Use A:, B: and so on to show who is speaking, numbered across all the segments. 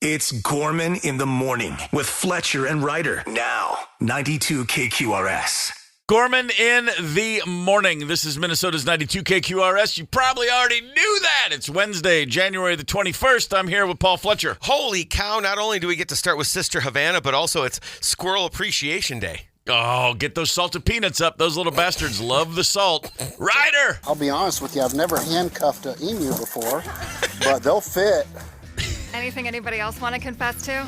A: It's Gorman in the morning with Fletcher and Ryder. Now, 92 KQRS.
B: Gorman in the morning. This is Minnesota's 92 KQRS. You probably already knew that. It's Wednesday, January the 21st. I'm here with Paul Fletcher.
C: Holy cow, not only do we get to start with Sister Havana, but also it's Squirrel Appreciation Day.
B: Oh, get those salted peanuts up. Those little bastards love the salt. Ryder!
D: I'll be honest with you, I've never handcuffed an emu before, but they'll fit.
E: Anything anybody else want to confess to?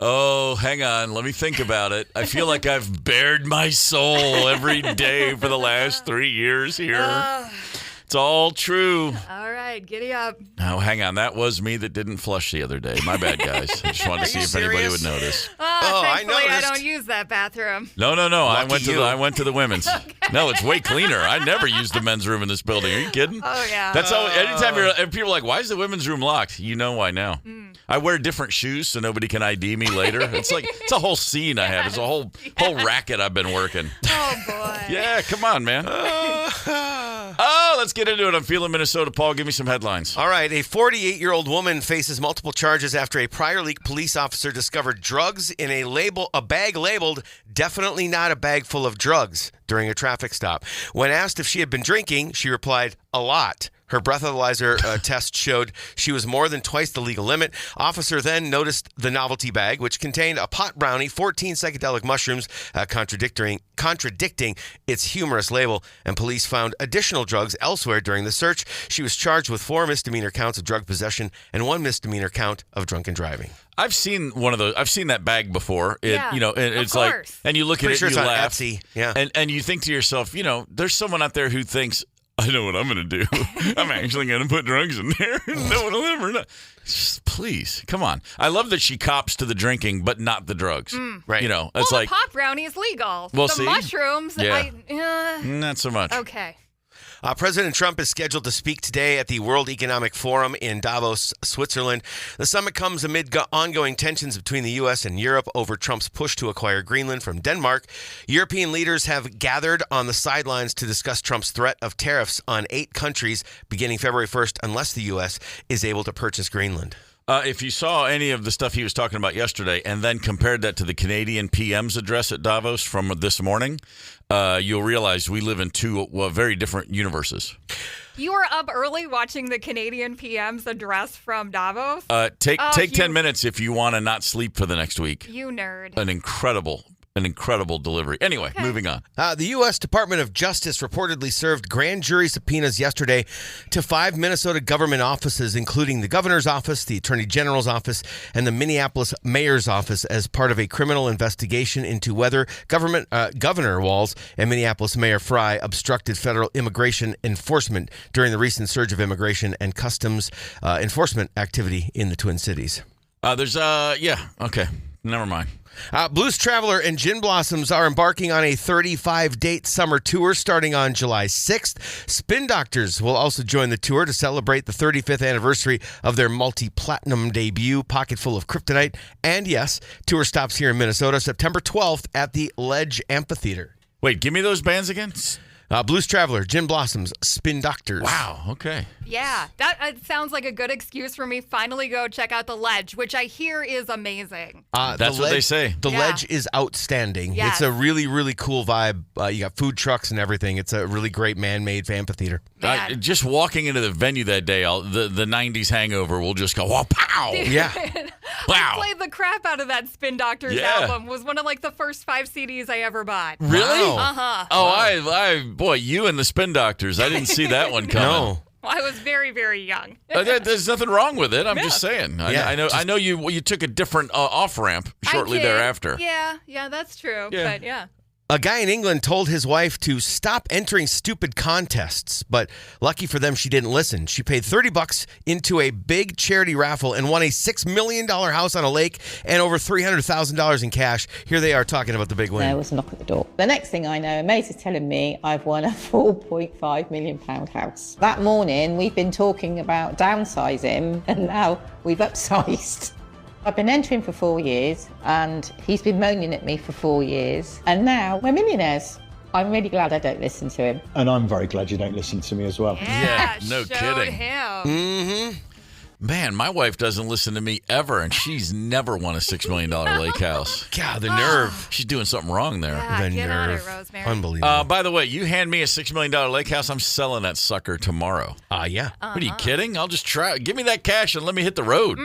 B: Oh, hang on. Let me think about it. I feel like I've bared my soul every day for the last 3 years here. It's all true.
E: All right, giddy up.
B: Oh, hang on. That was me that didn't flush the other day. My bad, guys. I just wanted to see if anybody would notice.
E: Thankfully, I
C: noticed.
E: don't use that bathroom.
B: No. I
C: Lucky
B: went to the women's.
E: Okay.
B: No, it's way cleaner. I never use the men's room in this building. Are you kidding?
E: Oh, yeah.
B: That's all. Anytime people are like, "Why is the women's room locked?" You know why now. I wear different shoes so nobody can ID me later. It's a whole scene I have. It's a whole racket I've been working.
E: Oh, boy.
B: Yeah, come on, man. Let's get into it. I'm feeling Minnesota. Paul, give me some headlines.
C: All right, a 48-year-old woman faces multiple charges after a prior week police officer discovered drugs in a bag labeled "definitely not a bag full of drugs" during a traffic stop. When asked if she had been drinking, she replied, "A lot." Her breathalyzer test showed she was more than twice the legal limit. Officer then noticed the novelty bag, which contained a pot brownie, 14 psychedelic mushrooms, contradicting its humorous label, and police found additional drugs elsewhere during the search. She was charged with 4 misdemeanor counts of drug possession and 1 misdemeanor count of drunken driving.
B: I've seen one of those. I've seen that bag before. It's
E: of
B: like,
E: course.
B: and you look at
C: Pretty
B: it,
C: sure
B: and
C: it's
B: you
C: on
B: laugh,
C: Etsy. Yeah.
B: and you think to yourself, there's someone out there who thinks, I know what I'm going to do. I'm actually going to put drugs in there. No one will ever know. Just, please, come on. I love that she cops to the drinking, but not the drugs.
C: Right.
B: It's
E: the
B: like,
E: pot brownie is legal.
B: Well,
E: the
B: see?
E: mushrooms,
B: Yeah. Not so much.
E: Okay.
C: President Trump is scheduled to speak today at the World Economic Forum in Davos, Switzerland. The summit comes amid ongoing tensions between the U.S. and Europe over Trump's push to acquire Greenland from Denmark. European leaders have gathered on the sidelines to discuss Trump's threat of tariffs on 8 countries beginning February 1st unless the U.S. is able to purchase Greenland.
B: If you saw any of the stuff he was talking about yesterday and then compared that to the Canadian PM's address at Davos from this morning, you'll realize we live in two very different universes.
E: You were up early watching the Canadian PM's address from Davos?
B: Take 10 minutes if you want to not sleep for the next week.
E: You nerd.
B: An incredible delivery. Anyway, Moving on.
C: The U.S. Department of Justice reportedly served grand jury subpoenas yesterday to 5 Minnesota government offices, including the governor's office, the attorney general's office, and the Minneapolis mayor's office as part of a criminal investigation into whether Governor Walz and Minneapolis Mayor Fry obstructed federal immigration enforcement during the recent surge of immigration and customs enforcement activity in the Twin Cities.
B: Okay. Never mind.
C: Blues Traveler and Gin Blossoms are embarking on a 35-date summer tour starting on July 6th. Spin Doctors will also join the tour to celebrate the 35th anniversary of their multi-platinum debut, Pocket Full of Kryptonite. And yes, tour stops here in Minnesota September 12th at the Ledge Amphitheater.
B: Wait, give me those bands again.
C: Blues Traveler, Gin Blossoms, Spin Doctors.
B: Wow, okay.
E: Yeah, that sounds like a good excuse for me finally go check out the Ledge, which I hear is amazing.
B: That's what they say.
C: The Ledge is outstanding.
E: Yes.
C: It's a really, really cool vibe. You got food trucks and everything. It's a really great man-made amphitheater.
B: Just walking into the venue that day, the 90s hangover will just go, whoa, pow!
C: Yeah.
B: Wow.
E: I played the crap out of that Spin Doctors album. Was one of the first 5 CDs I ever bought.
B: Really?
C: Wow.
E: Uh-huh.
B: Oh, boy, you and the Spin Doctors. I didn't see that one coming.
C: No.
E: I was very, very young.
B: There's nothing wrong with it. I'm just saying. I know you took a different off-ramp shortly
E: I did.
B: thereafter.
E: Yeah, that's true.
B: Yeah.
E: But yeah.
C: A guy in England told his wife to stop entering stupid contests, but lucky for them, she didn't listen. She paid $30 into a big charity raffle and won a $6 million house on a lake and over $300,000 in cash. Here they are talking about the big win.
F: There was a knock at the door. The next thing I know, Mace is telling me I've won a £4.5 million house. That morning, we've been talking about downsizing, and now we've upsized. I've been entering for 4 years, and he's been moaning at me for 4 years, and now we're millionaires. I'm really glad I don't listen to him.
G: And I'm very glad you don't listen to me as well.
B: Yeah, no
E: showed
B: kidding.
E: him.
C: Mm-hmm.
B: Man, my wife doesn't listen to me ever, and she's never won a $6 million lake house.
C: God, the nerve.
B: She's doing something wrong there.
E: Yeah,
C: The
E: get on it,
C: nerve.
E: Rosemary.
C: Unbelievable.
B: By the way, you hand me a $6 million lake house, I'm selling that sucker tomorrow.
C: Yeah.
B: What are you kidding? I'll just try. Give me that cash and let me hit the road.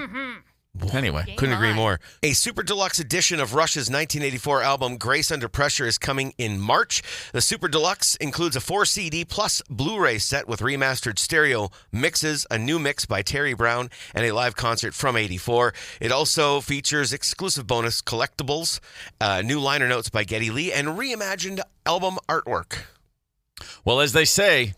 B: Anyway.
C: Couldn't agree more. A super deluxe edition of Rush's 1984 album Grace Under Pressure is coming in March. The super deluxe includes a 4 CD plus Blu-ray set with remastered stereo mixes, a new mix by Terry Brown, and a live concert from '84. It also features exclusive bonus collectibles, new liner notes by Geddy Lee, and reimagined album artwork.
B: Well, as they say,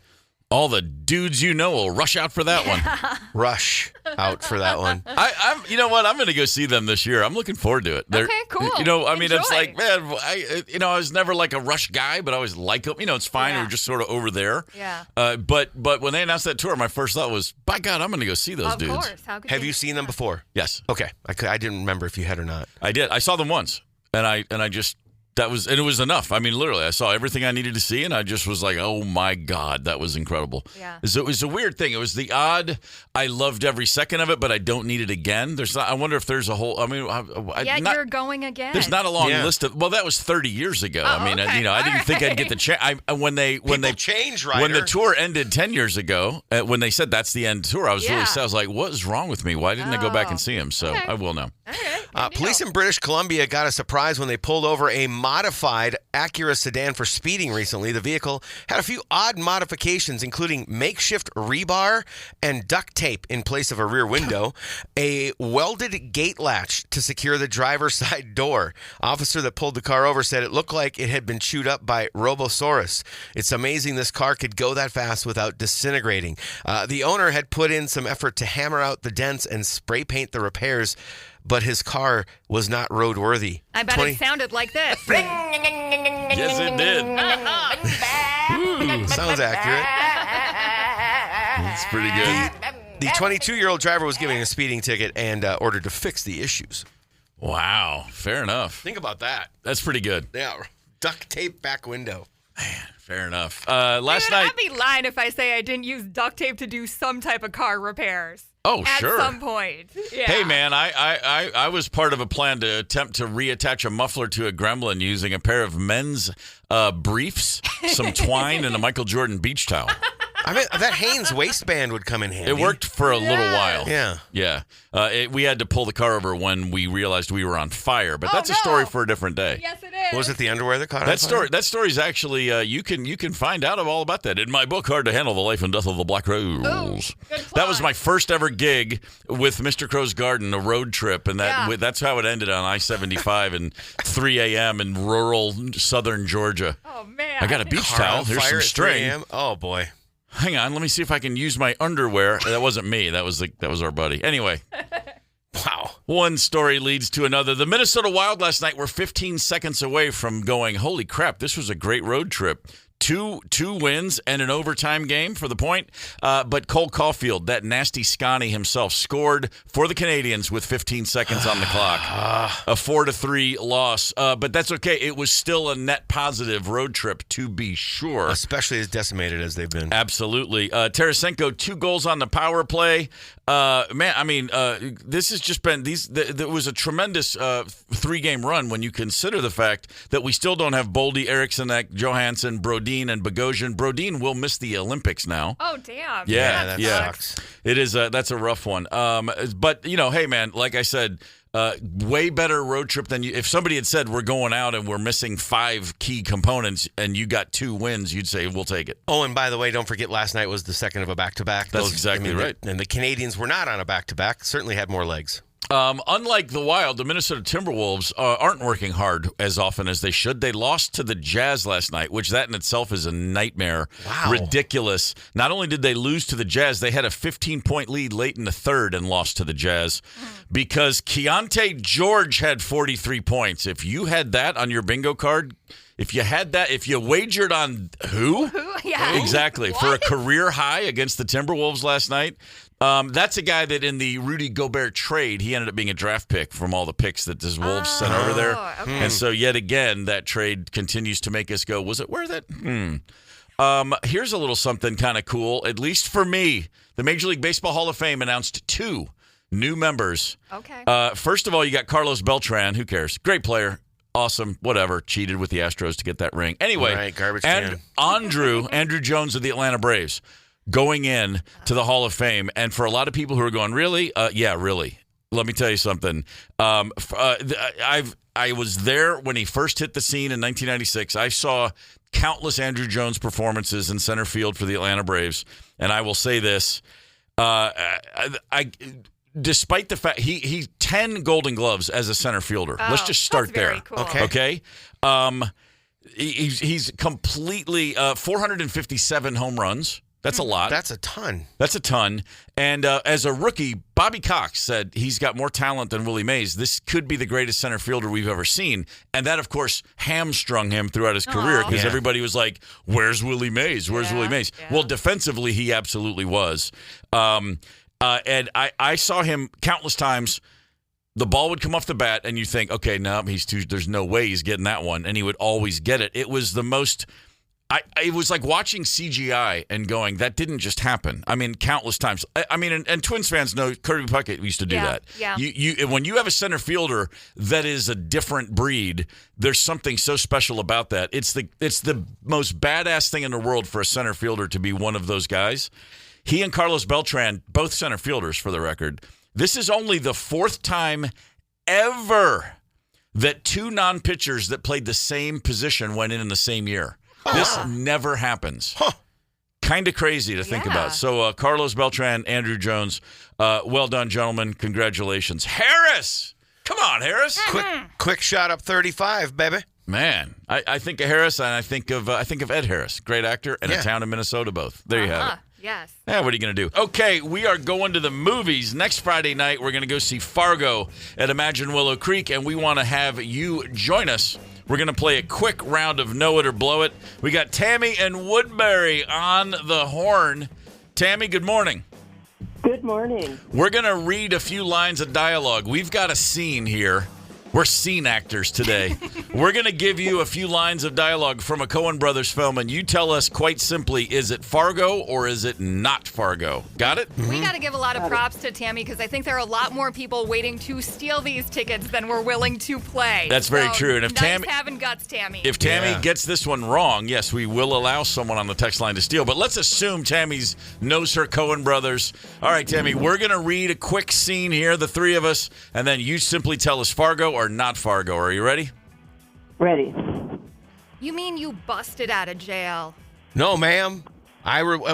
B: all the dudes you know will rush out for that one.
C: Rush out for that one.
B: I'm. You know what? I'm going to go see them this year. I'm looking forward to it.
E: Okay, cool.
B: You know, I mean, it's
E: Enjoy.
B: like, man, I was never like a Rush guy, but I always like them. You know, it's fine.
E: Yeah.
B: We're just sort of over there.
E: Yeah.
B: But when they announced that tour, my first thought was, by God, I'm going to go see those
E: Of
B: dudes.
E: course. How could
C: Have you seen them before?
B: Yes,
C: Okay. I didn't remember if you had or not.
B: I did. I saw them once, and I just. It was enough. I mean, literally, I saw everything I needed to see, and I just was like, "Oh my God, that was incredible."
E: Yeah.
B: So it was a weird thing. It was the odd. I loved every second of it, but I don't need it again. There's not. I wonder if there's a whole. I mean,
E: Yet you're going again.
B: There's not a long list of. Well, that was 30 years ago. I mean,
E: okay.
B: I didn't think I'd get the chance. When they
C: change, Ryder.
B: when the tour ended 10 years ago, when they said that's the end tour, I was really sad. I was like, "What is wrong with me? Why didn't I go back and see him?" So I will now.
C: Police in British Columbia got a surprise when they pulled over a modified Acura sedan for speeding recently. The vehicle had a few odd modifications, including makeshift rebar and duct tape in place of a rear window, a welded gate latch to secure the driver's side door. Officer that pulled the car over said it looked like it had been chewed up by Robosaurus. It's amazing this car could go that fast without disintegrating. The owner had put in some effort to hammer out the dents and spray paint the repairs, but his car was not roadworthy.
E: I bet it sounded like this.
B: Yes, it did.
C: Sounds accurate.
B: It's pretty good.
C: The 22-year-old driver was given a speeding ticket and ordered to fix the issues.
B: Wow. Fair enough.
C: Think about that.
B: That's pretty good.
C: Yeah, duct tape back window.
B: Fair enough. Last night.
E: I'd be lying if I say I didn't use duct tape to do some type of car repairs.
B: Oh,
E: at
B: sure.
E: some point. Yeah.
B: Hey, man, I was part of a plan to attempt to reattach a muffler to a Gremlin using a pair of men's briefs, some twine, and a Michael Jordan beach towel.
C: I mean, that Hanes waistband would come in handy.
B: It worked for a little while.
C: Yeah.
B: Yeah. We had to pull the car over when we realized we were on fire, but that's a story for a different day.
E: Yes, it is.
C: Was it the underwear that caught on
B: That
C: fire?
B: story's actually you can find out all about that in my book, Hard to Handle: The Life and Death of the Black Rose.
E: Good
B: That was
E: plug.
B: my first ever gig with Mr. Crow's Garden, a road trip, and that's how it ended on I-75 and 3 a.m. in rural southern Georgia.
E: Oh, man.
B: I got a beach
C: Car
B: towel.
C: on
B: Here's
C: fire
B: some
C: at 3
B: string.
C: a.m.? Oh, boy.
B: Hang on, let me see if I can use my underwear. That wasn't me. That was our buddy. Anyway.
C: Wow.
B: One story leads to another. The Minnesota Wild last night were 15 seconds away from going, holy crap, this was a great road trip. Two wins and an overtime game for the point. But Cole Caulfield, that nasty Scotty himself, scored for the Canadians with 15 seconds on the clock. A 4-3 loss. But that's okay. It was still a net positive road trip, to be sure.
C: Especially as decimated as they've been.
B: Absolutely. Tarasenko, 2 goals on the power play. Man, I mean, this has just been there was a tremendous 3-game run when you consider the fact that we still don't have Boldy, Eriksson, Johansson, Brodin, and Bogosian. Brodin will miss the Olympics now.
E: Oh, damn.
C: Yeah, that sucks.
B: It is. That's a rough one. But hey, man, like I said, way better road trip than if somebody had said we're going out and we're missing 5 key components and you got 2 wins, you'd say we'll take it.
C: Oh, and by the way, don't forget last night was the second of a back-to-back.
B: That's exactly right.
C: And the Canadians were not on a back-to-back. Certainly had more legs.
B: Unlike the Wild, the Minnesota Timberwolves aren't working hard as often as they should. They lost to the Jazz last night, which that in itself is a nightmare.
C: Wow.
B: Ridiculous. Not only did they lose to the Jazz, they had a 15-point lead late in the third and lost to the Jazz because Keontae George had 43 points. If you had that on your bingo card, if you wagered on who?
E: Yeah.
B: Exactly.
E: What?
B: For a career high against the Timberwolves last night. That's a guy that in the Rudy Gobert trade, he ended up being a draft pick from all the picks that the Wolves sent over there.
E: Okay.
B: And so yet again, that trade continues to make us go, was it worth it? Here's a little something kind of cool, at least for me. The Major League Baseball Hall of Fame announced 2 new members.
E: Okay.
B: First of all, you got Carlos Beltran. Who cares? Great player. Awesome. Whatever. Cheated with the Astros to get that ring. Anyway,
C: Right, garbage
B: and
C: can.
B: Andrew Jones of the Atlanta Braves going in to the Hall of Fame. And for a lot of people who are going, really? Yeah, really. Let me tell you something. I was there when he first hit the scene in 1996. I saw countless Andrew Jones performances in center field for the Atlanta Braves. And I will say this. Despite the fact he 10 Golden Gloves as a center fielder.
E: Oh,
B: Let's just start
E: that's very
B: there.
E: cool.
B: Okay. He's completely 457 home runs. That's a lot.
C: That's a ton.
B: That's a ton. And as a rookie, Bobby Cox said he's got more talent than Willie Mays. This could be the greatest center fielder we've ever seen. And that, of course, hamstrung him throughout his career because everybody was like, where's Willie Mays? Where's Willie Mays?
E: Yeah.
B: Well, defensively, he absolutely was. And I saw him countless times. The ball would come off the bat, and you think, okay, no, there's no way he's getting that one. And he would always get it. It was the most... it was like watching CGI and going, that didn't just happen. I mean, countless times. I mean, and Twins fans know Kirby Puckett used to do that.
E: Yeah.
B: You when you have a center fielder that is a different breed, there's something so special about that. It's the most badass thing in the world for a center fielder to be one of those guys. He and Carlos Beltran, both center fielders for the record. This is only the 4th time ever that 2 non-pitchers that played the same position went in the same year. This never happens. Kind of crazy to think about. So Carlos Beltran, Andrew Jones, well done, gentlemen. Congratulations. Harris! Come on, Harris.
C: Quick shot up 35, baby.
B: Man, I think of Harris, and I think of Ed Harris, great actor, and a town in Minnesota both. There you have it.
E: Yes.
B: Yeah, what are you going to do? Okay, we are going to the movies. Next Friday night, we're going to go see Fargo at Imagine Willow Creek, and we want to have you join us. We're going to play a quick round of Know It or Blow It. We got Tammy and Woodbury on the horn. Tammy, good morning.
G: Good morning.
B: We're going to read a few lines of dialogue. We've got a scene here. We're scene actors today. We're going to give you a few lines of dialogue from a Coen Brothers film, and you tell us quite simply, is it Fargo or is it not Fargo? Got it?
E: We got to give a lot of props to Tammy because I think there are a lot more people waiting to steal these tickets than we're willing to play.
B: That's very true. And if
E: nice having guts, Tammy.
B: If Tammy gets this one wrong, yes, we will allow someone on the text line to steal. But let's assume Tammy's knows her Coen Brothers. All right, Tammy, we're going to read a quick scene here, the 3 of us, and then you simply tell us Fargo or not Fargo. Are you ready?
G: Ready.
E: You mean you busted out of jail?
C: No, ma'am.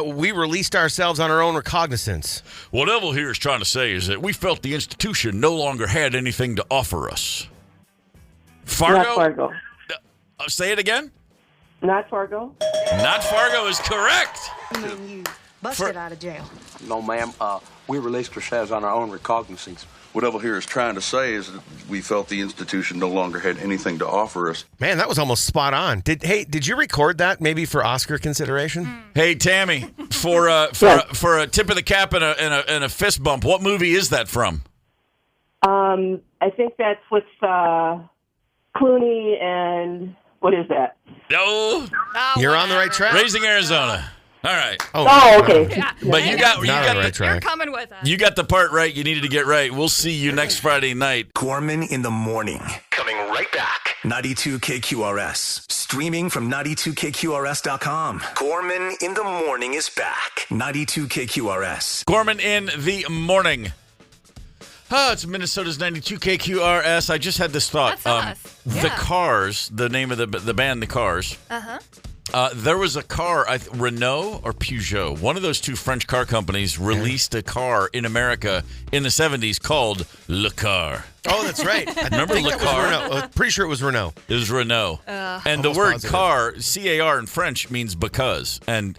C: We released ourselves on our own recognizance.
B: What Evel here is trying to say is that we felt the institution no longer had anything to offer us. Fargo?
G: Not Fargo.
B: Say it again?
G: Not Fargo.
B: Not Fargo is correct.
H: You busted out of jail.
I: No, ma'am. We released ourselves on our own recognizance.
J: What Evel here is trying to say is that we felt the institution no longer had anything to offer us.
C: Man, that was almost spot on. Did you record that maybe for Oscar consideration?
B: Hey, Tammy, for a tip of the cap and a fist bump, what movie is that from?
G: I think that's with Clooney and what is that?
B: No.
C: You're on the right track.
B: Raising Arizona. All right.
G: Oh, okay.
E: Yeah.
B: But you got
E: You're coming with us.
B: You got the part right you needed to get right. We'll see you next Friday night.
A: Gorman in the morning. Coming right back. 92 KQRS. Streaming from 92KQRS.com. Gorman in the morning is back. 92 KQRS.
B: Gorman in the morning. It's Minnesota's 92 KQRS. I just had this thought.
E: That's us.
B: The Cars, the name of the band, The Cars.
E: Uh-huh.
B: There was a car, Renault or Peugeot, one of those 2 French car companies released a car in America in the 70s called Le Car.
C: Oh, that's right.
B: Remember Le Car?
C: Pretty sure it was Renault.
B: It was Renault. And the word car, C-A-R in French, means because. And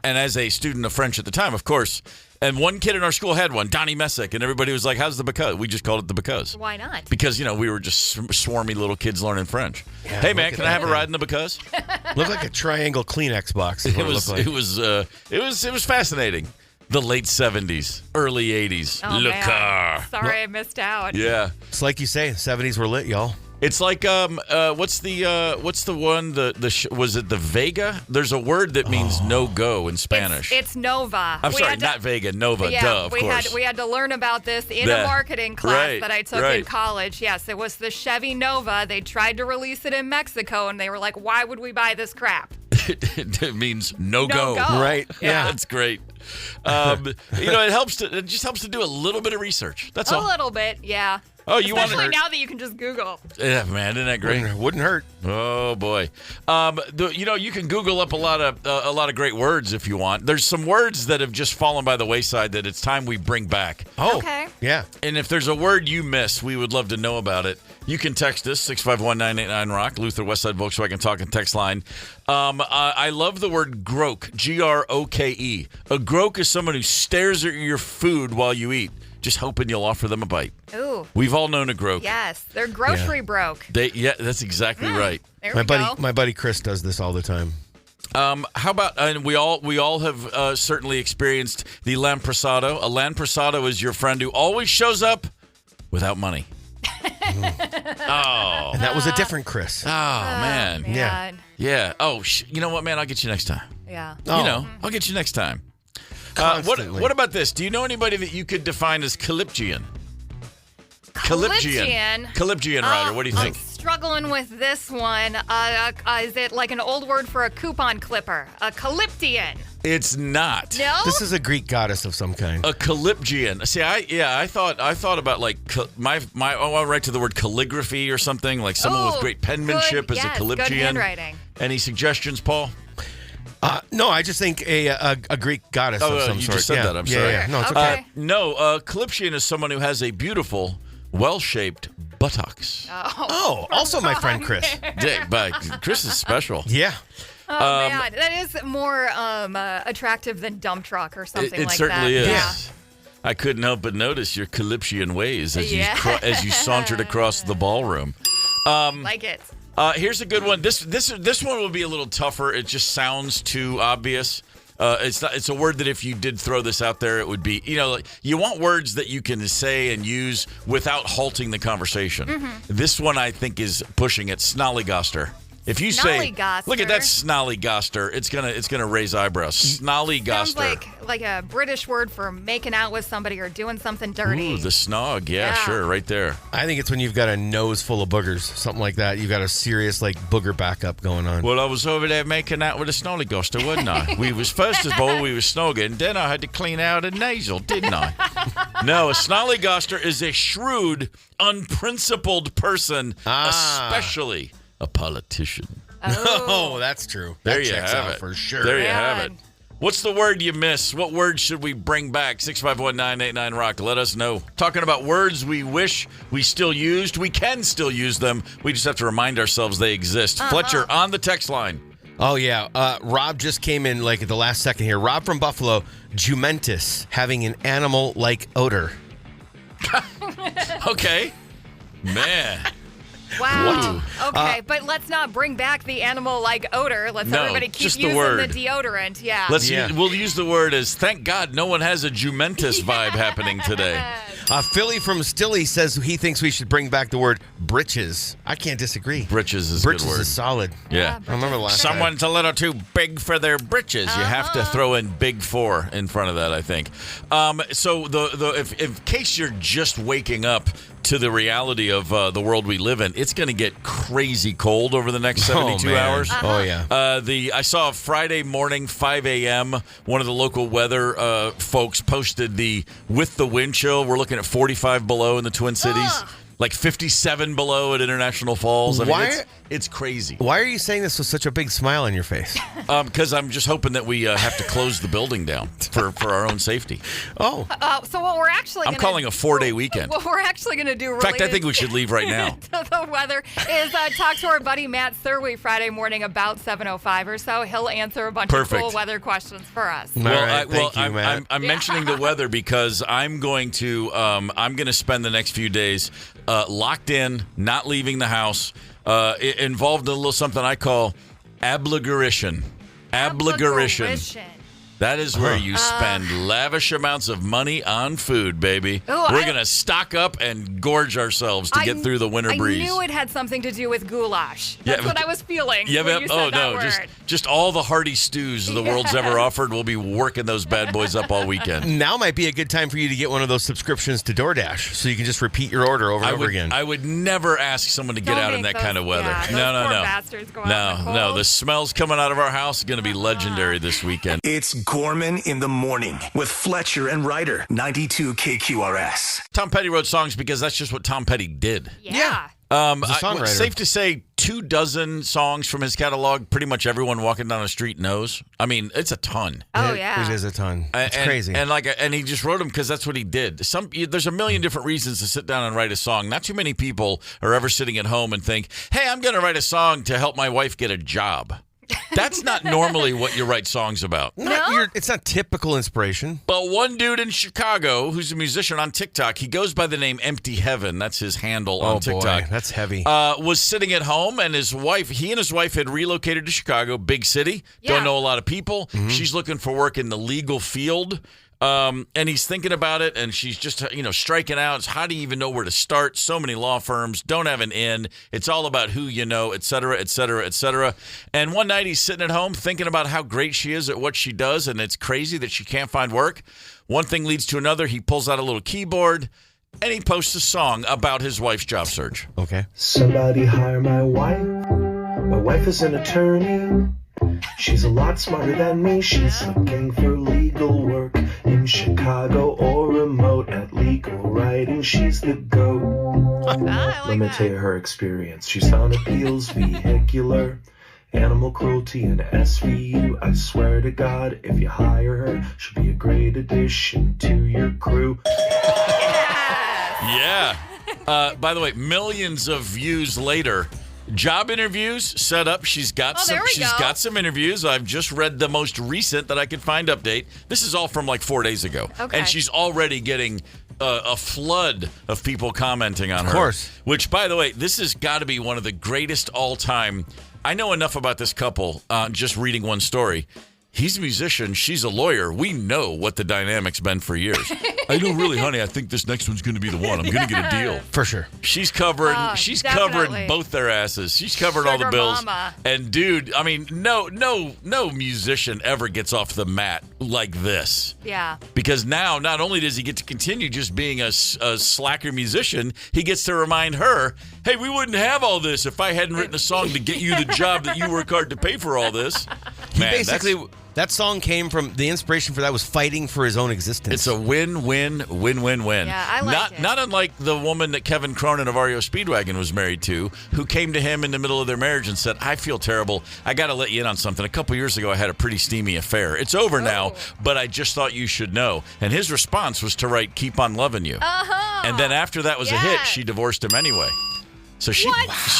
B: as a student of French at the time, of course, and one kid in our school had one, Donnie Messick, and everybody was like, how's the because? We just called it the because.
E: Why not?
B: Because, we were just swarmy little kids learning French.
C: Yeah,
B: hey, man, can I have a ride in the because?
C: Looked like a triangle Kleenex box.
B: It was fascinating. The late 70s, early 80s.
E: Oh,
B: Le
E: man.
B: Car.
E: Sorry I missed out.
B: Yeah.
C: It's like you say, 70s were lit, y'all.
B: It's like what's the one was it the Vega? There's a word that means no go in Spanish.
E: It's Nova.
B: I'm sorry, not Vega, Nova.
E: Yeah,
B: duh, of course.
E: We had to learn about this in a marketing class that I took in
B: right.
E: college. Yes, it was the Chevy Nova. They tried to release it in Mexico, and they were like, "Why would we buy this crap?"
B: It means no go.
C: Right.
B: Yeah, that's great. It just helps to do a little bit of research. That's all.
E: A little bit, yeah.
B: Oh, you want
E: Especially now that you can just Google.
B: Yeah, man, isn't that great?
C: Wouldn't hurt.
B: Oh boy, you can Google up a lot of great words if you want. There's some words that have just fallen by the wayside that it's time we bring back.
C: Oh,
E: okay.
C: Yeah.
B: And if there's a word you miss, we would love to know about it. You can text us 651-989-ROCK, Luther Westside Volkswagen Talk and Text line. I love the word groke, G-R-O-K-E. A groke is someone who stares at your food while you eat, just hoping you'll offer them a bite.
E: Ooh.
B: We've all known a groke.
E: Yes, they're grocery broke.
B: That's exactly right.
E: There we go.
C: My buddy Chris does this all the time.
B: How about, and we all have certainly experienced the lamprasado. A lamprasado is your friend who always shows up without money. Oh.
C: And that was a different Chris.
B: Oh, man. Yeah. Oh, you know what, man? I'll get you next time.
E: Yeah.
C: Oh.
B: I'll get you next time.
C: Constantly.
B: What about this? Do you know anybody that you could define as Calyptian? Calyptian rider. What do you think?
E: I'm struggling with this one. Is it like an old word for a coupon clipper? A Calyptian.
B: It's not.
E: No?
C: This is a Greek goddess of some kind.
B: A Calyptian. See, I thought about like I went right to the word calligraphy or something, like someone with great penmanship is a Calyptian.
E: Good handwriting.
B: Any suggestions, Paul?
C: No, I just think a Greek goddess of some
B: you
C: sort.
B: just said that. I'm sorry.
C: Yeah. No, it's okay.
B: Calyptian is someone who has a beautiful, well-shaped buttocks.
C: Oh, also my friend Chris.
B: But Chris is special.
C: Yeah.
E: Oh, man. That is more attractive than dump truck or something like that.
B: It certainly is.
C: Yeah.
B: I couldn't help but notice your Calyptian ways as you sauntered across the ballroom.
E: Like it.
B: Here's a good one. This one will be a little tougher. It just sounds too obvious. It's a word that if you did throw this out there, it would be, you want words that you can say and use without halting the conversation. Mm-hmm. This one I think is pushing it. Snollygoster. If you say, look at that snollygoster, it's gonna raise eyebrows. Snollygoster.
E: Sounds like a British word for making out with somebody or doing something dirty.
B: Ooh, the snog. Yeah, sure, right there.
C: I think it's when you've got a nose full of boogers, something like that. You've got a serious booger backup going on.
B: Well, I was over there making out with a snollygoster, wasn't I? We was first of all we was snogging, then I had to clean out a nasal, didn't I? No, a snollygoster is a shrewd, unprincipled person, especially a politician.
C: Oh, that's true.
B: There
C: that
B: you
C: checks
B: have
C: out
B: it.
C: For sure.
B: There you have it. What's the word you miss? What word should we bring back? 651-989-ROCK. Let us know. Talking about words we wish we still used. We can still use them. We just have to remind ourselves they exist. Fletcher on the text line.
C: Oh, yeah. Rob just came in at the last second here. Rob from Buffalo, jumentis, having an animal-like odor.
B: Okay. Man.
E: Wow. Okay, but let's not bring back the animal-like odor. Let's everybody keep
B: just the
E: using
B: word.
E: the deodorant. Yeah.
B: We'll use the word as, thank God no one has a jumentis vibe happening today.
C: Philly from Stilly says he thinks we should bring back the word britches. I can't disagree.
B: Britches is a good word.
C: Britches is solid.
B: Yeah.
C: I remember the last time.
B: Someone's a little too big for their britches. You have to throw in big 4 in front of that, I think. So if in case you're just waking up to the reality of the world we live in, it's going to get crazy cold over the next 72 hours.
C: Oh, yeah.
B: I saw Friday morning, 5 a.m., one of the local weather folks posted with the wind chill, we're looking at 45 below in the Twin Cities. Like 57 below at International Falls. I mean, it's crazy.
C: Why are you saying this with such a big smile on your face?
B: Because I'm just hoping that we have to close the building down for our own safety.
C: Oh.
E: So what we're actually
B: I'm calling a 4-day weekend.
E: What we're actually going to do
B: in fact, I think we should leave right now.
E: To the weather is talk to our buddy Matt Thurwey Friday morning about 7:05 or so. He'll answer a bunch of cool weather questions for us.
B: I'm mentioning the weather because I'm going to spend the next few days locked in, not leaving the house, involved in a little something I call abligorition. That is where you spend lavish amounts of money on food, baby. We're going to stock up and gorge ourselves to get through the winter breeze.
E: I knew it had something to do with goulash. That's what I was feeling when you said that word.
B: Just all the hearty stews the world's ever offered. We'll be working those bad boys up all weekend.
C: Now might be a good time for you to get one of those subscriptions to DoorDash so you can just repeat your order over and over again.
B: I would never ask someone to get out in that kind of weather.
E: Yeah,
B: no. The smells coming out of our house are going to be legendary this weekend.
A: It's Gorman in the Morning with Fletcher and Ryder, 92 KQRS.
B: Tom Petty wrote songs because that's just what Tom Petty did.
E: Yeah.
B: Safe to say 24 songs from his catalog, pretty much everyone walking down the street knows. I mean, it's a ton.
E: Oh, yeah.
C: It is a ton. It's crazy.
B: And he just wrote them because that's what he did. There's a million different reasons to sit down and write a song. Not too many people are ever sitting at home and think, hey, I'm going to write a song to help my wife get a job. That's not normally what you write songs about.
C: It's not typical inspiration.
B: But one dude in Chicago who's a musician on TikTok, he goes by the name Empty Heaven. That's his handle on TikTok.
C: Boy, that's heavy.
B: Was sitting at home, and he and his wife had relocated to Chicago, big city. Yeah. Don't know a lot of people. Mm-hmm. She's looking for work in the legal field. And he's thinking about it, and she's just, striking out. How do you even know where to start? So many law firms don't have an in. It's all about who you know, et cetera, et cetera, et cetera. And one night he's sitting at home thinking about how great she is at what she does, and it's crazy that she can't find work. One thing leads to another. He pulls out a little keyboard, and he posts a song about his wife's job search.
C: Okay.
K: Somebody hire my wife. My wife is an attorney. She's a lot smarter than me. She's looking for legal work in Chicago or remote. At legal writing, she's the GOAT. Let me tell you her experience. She's found appeals, vehicular, animal cruelty, and SVU. I swear to God, if you hire her, she'll be a great addition to your crew.
B: Yeah. By the way, millions of views later. Job interviews set up. She's got some interviews. I've just read the most recent that I could find update. This is all from like 4 days ago. Okay. And she's already getting a flood of people commenting on her.
C: Of course.
B: Which, by the way, this has got to be one of the greatest all-time. I know enough about this couple just reading one story. He's a musician. She's a lawyer. We know what the dynamic's been for years. I know, really, honey. I think this next one's going to be the one. I'm going to get a deal
C: for sure.
B: She's covered. She's covered both their asses. She's covered all the bills.
E: Mama.
B: And dude, I mean, no musician ever gets off the mat like this.
E: Yeah.
B: Because now, not only does he get to continue just being a slacker musician, he gets to remind her, hey, we wouldn't have all this if I hadn't written a song to get you the job that you work hard to pay for all this. Man,
C: that song came from the inspiration for that was fighting for his own existence.
B: It's a win-win.
E: Yeah, I like it.
B: Not unlike the woman that Kevin Cronin of REO Speedwagon was married to, who came to him in the middle of their marriage and said, I feel terrible. I got to let you in on something. A couple years ago, I had a pretty steamy affair. It's over now, but I just thought you should know. And his response was to write, Keep on Loving You. And then after that was a hit, she divorced him anyway. So she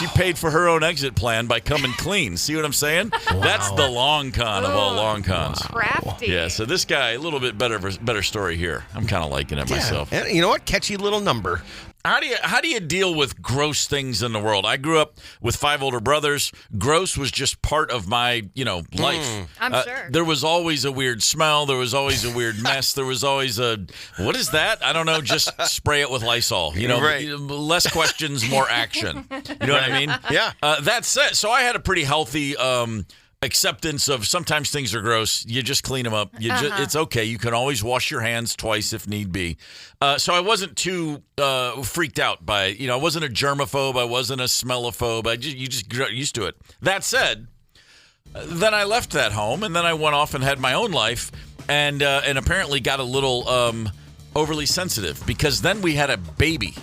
B: paid for her own exit plan by coming clean. See what I'm saying? Wow. That's the long con of all long cons.
E: Crafty.
B: Yeah, so this guy, a little bit better story here. I'm kind of liking it myself.
C: And you know what? Catchy little number.
B: How do you deal with gross things in the world? I grew up with 5 older brothers. Gross was just part of my, life.
E: I'm sure.
B: There was always a weird smell. There was always a weird mess. There was always what is that? I don't know. Just spray it with Lysol.
C: Right.
B: Less questions, more action. You know what I mean?
C: Yeah.
B: That said, so I had a pretty healthy acceptance of sometimes things are gross. You just clean them up. It's okay. You can always wash your hands twice if need be. So I wasn't too freaked out by it. I wasn't a germaphobe. I wasn't a smellophobe. You just got used to it. That said, then I left that home, and then I went off and had my own life, and apparently got a little overly sensitive because then we had a baby.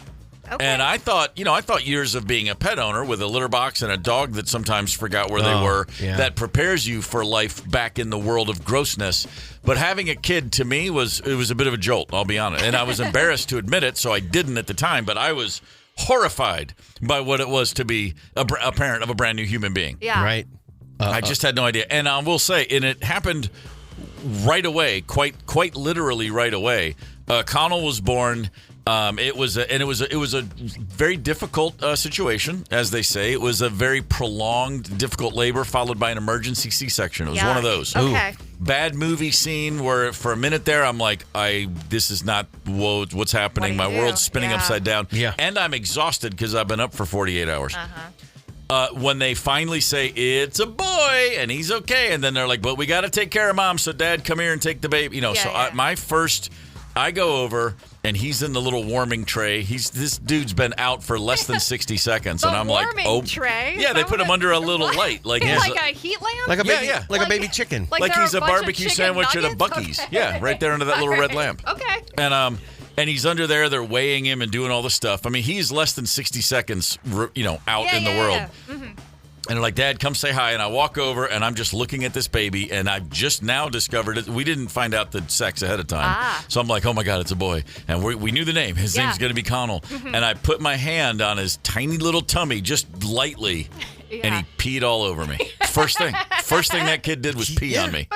B: Okay. And I thought years of being a pet owner with a litter box and a dog that sometimes forgot where they were, that prepares you for life back in the world of grossness. But having a kid, to me, was a bit of a jolt, I'll be honest. And I was embarrassed to admit it, so I didn't at the time. But I was horrified by what it was to be a parent of a brand new human being.
E: Yeah.
C: Right.
B: I just had no idea. And I will say, and it happened right away, quite literally right away. Connell was born. It was a very difficult situation, as they say. It was a very prolonged, difficult labor followed by an emergency C-section. It was one of those.
E: Okay.
B: Bad movie scene where for a minute there I'm like, this is not what's happening. My world's spinning upside down.
C: Yeah.
B: And I'm exhausted because I've been up for 48 hours. When they finally say it's a boy and he's okay, and then they're like, but we got to take care of mom, so dad, come here and take the baby. I go over. And he's in the little warming tray. This dude's been out for less than 60 seconds, and I'm like,
E: tray?
B: Yeah, they put him under a little light, like
E: a heat lamp,
C: like a baby, like a baby chicken,
B: like he's a barbecue sandwich at a Buc-ee's. Okay. Yeah, right there under that little red lamp.
E: Okay.
B: And he's under there. They're weighing him and doing all the stuff. I mean, he's less than 60 seconds, out in the world.
E: Yeah. Mm-hmm.
B: And they're like, Dad, come say hi. And I walk over, and I'm just looking at this baby, and I've just now discovered it. We didn't find out the sex ahead of time. So I'm like, oh, my God, it's a boy. And we knew the name. His name's going to be Connell. Mm-hmm. And I put my hand on his tiny little tummy just lightly, and he peed all over me. First thing that kid did was pee on me.